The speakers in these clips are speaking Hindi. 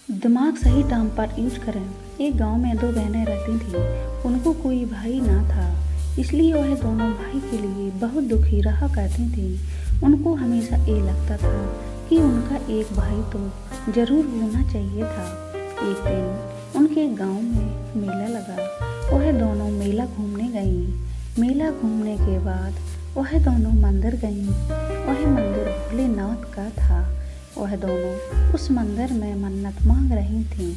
दिमाग सही टाइम पर यूज करें। एक गांव में दो बहनें रहती थीं। उनको कोई भाई ना था, इसलिए वह दोनों भाई के लिए बहुत दुखी रहा करती थीं। उनको हमेशा ये लगता था कि उनका एक भाई तो जरूर होना चाहिए था। एक दिन उनके गांव में मेला लगा। वह दोनों मेला घूमने गईं। मेला घूमने के बाद वह दोनों मंदिर गईं। वह मंदिर भोलेनाथ का था। वह दोनों उस मंदिर में मन्नत मांग रही थीं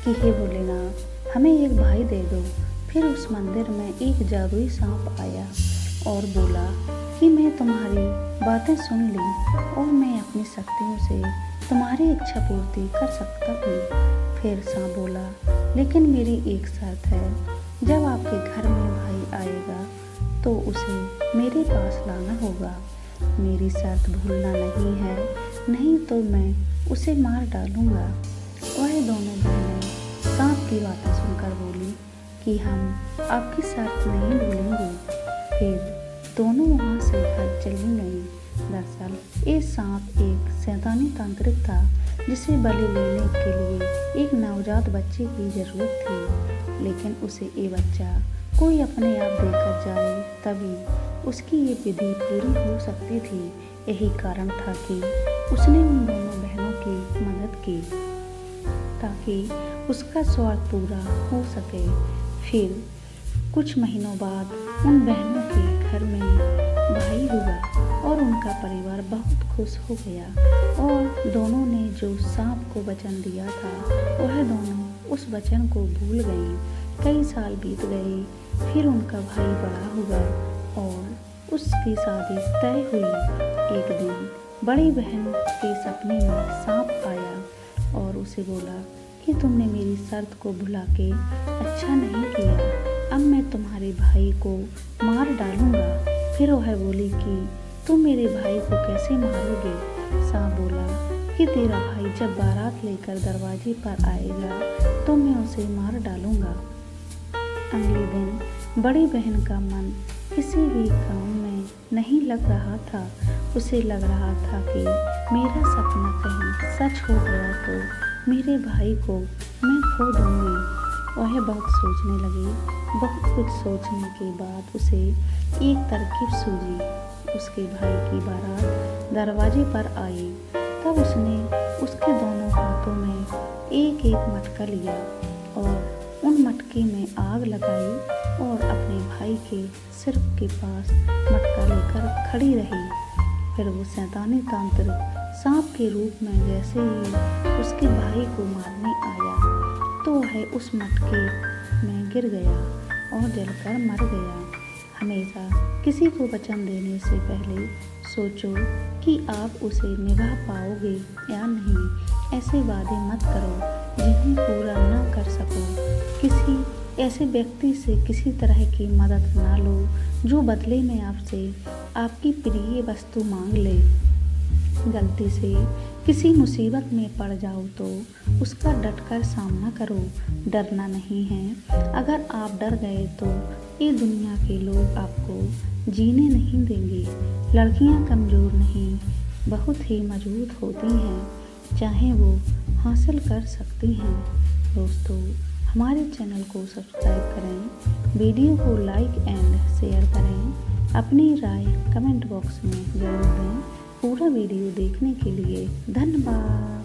कि हे भोलेनाथ, हमें एक भाई दे दो। फिर उस मंदिर में एक जादुई सांप आया और बोला कि मैं तुम्हारी बातें सुन ली और मैं अपनी शक्तियों से तुम्हारी इच्छा पूर्ति कर सकता हूँ। फिर सांप बोला, लेकिन मेरी एक शर्त है, जब आपके घर में भाई आएगा तो उसे मेरे पास लाना होगा। मेरी शर्त भूलना नहीं है, नहीं तो मैं उसे मार डालूंगा। वह दोनों बहनें सांप की बातें सुनकर बोली कि हम आपकी शर्त नहीं भूलेंगे। फिर दोनों वहाँ से घर चली गईं। दरअसल ये सांप एक शैतानी तांत्रिक था, जिसे बलि लेने के लिए एक नवजात बच्चे की जरूरत थी। लेकिन उसे ये बच्चा कोई अपने आप देकर जाए, तभी उसकी ये विधि पूरी हो सकती थी। यही कारण था कि उसने उन दोनों बहनों की मदद की ताकि उसका स्वार्थ पूरा हो सके। फिर कुछ महीनों बाद उन बहनों के घर में भाई हुआ और उनका परिवार बहुत खुश हो गया। और दोनों ने जो सांप को वचन दिया था, वह दोनों उस वचन को भूल गईं। कई साल बीत गए। फिर उनका भाई बड़ा हुआ और उसकी शादी तय हुई। एक दिन बड़ी बहन के सपने में सांप आया और उसे बोला कि तुमने मेरी शर्त को भुला के अच्छा नहीं किया, अब मैं तुम्हारे भाई को मार डालूंगा। फिर वह बोली कि तुम मेरे भाई को कैसे मारोगे? सांप बोला कि तेरा भाई जब बारात लेकर दरवाजे पर आएगा तो मैं उसे मार डालूंगा। अगले दिन बड़ी बहन का मन किसी भी काम में नहीं लग रहा था। उसे लग रहा था कि मेरा सपना कहीं सच हो गया तो मेरे भाई को मैं खो दूंगी। वह बहुत सोचने लगी। बहुत कुछ सोचने के बाद उसे एक तरकीब सूझी। उसके भाई की बारात दरवाजे पर आई। तब उसने उसके दोनों हाथों में एक एक मटका लिया और उन मटके में आग लगाई और अपने भाई के सिर के पास मटका लेकर खड़ी रही। फिर वो शैतानी तांत्रिक सांप के रूप में जैसे ही उसके भाई को मारने आया तो वह उस मटके में गिर गया और जलकर मर गया। हमेशा किसी को वचन देने से पहले सोचो कि आप उसे निभा पाओगे या नहीं। ऐसे वादे मत करो जिन्हें पूरा ना कर सको। किसी ऐसे व्यक्ति से किसी तरह की मदद ना लो जो बदले में आपसे आपकी प्रिय वस्तु मांग ले। गलती से किसी मुसीबत में पड़ जाओ तो उसका डटकर सामना करो। डरना नहीं है। अगर आप डर गए तो ये दुनिया के लोग आपको जीने नहीं देंगे। लड़कियां कमज़ोर नहीं, बहुत ही मजबूत होती हैं, चाहे वो हासिल कर सकती हैं। दोस्तों, हमारे चैनल को सब्सक्राइब करें, वीडियो को लाइक एंड शेयर करें, अपनी राय कमेंट बॉक्स में जरूर दें। पूरा वीडियो देखने के लिए धन्यवाद।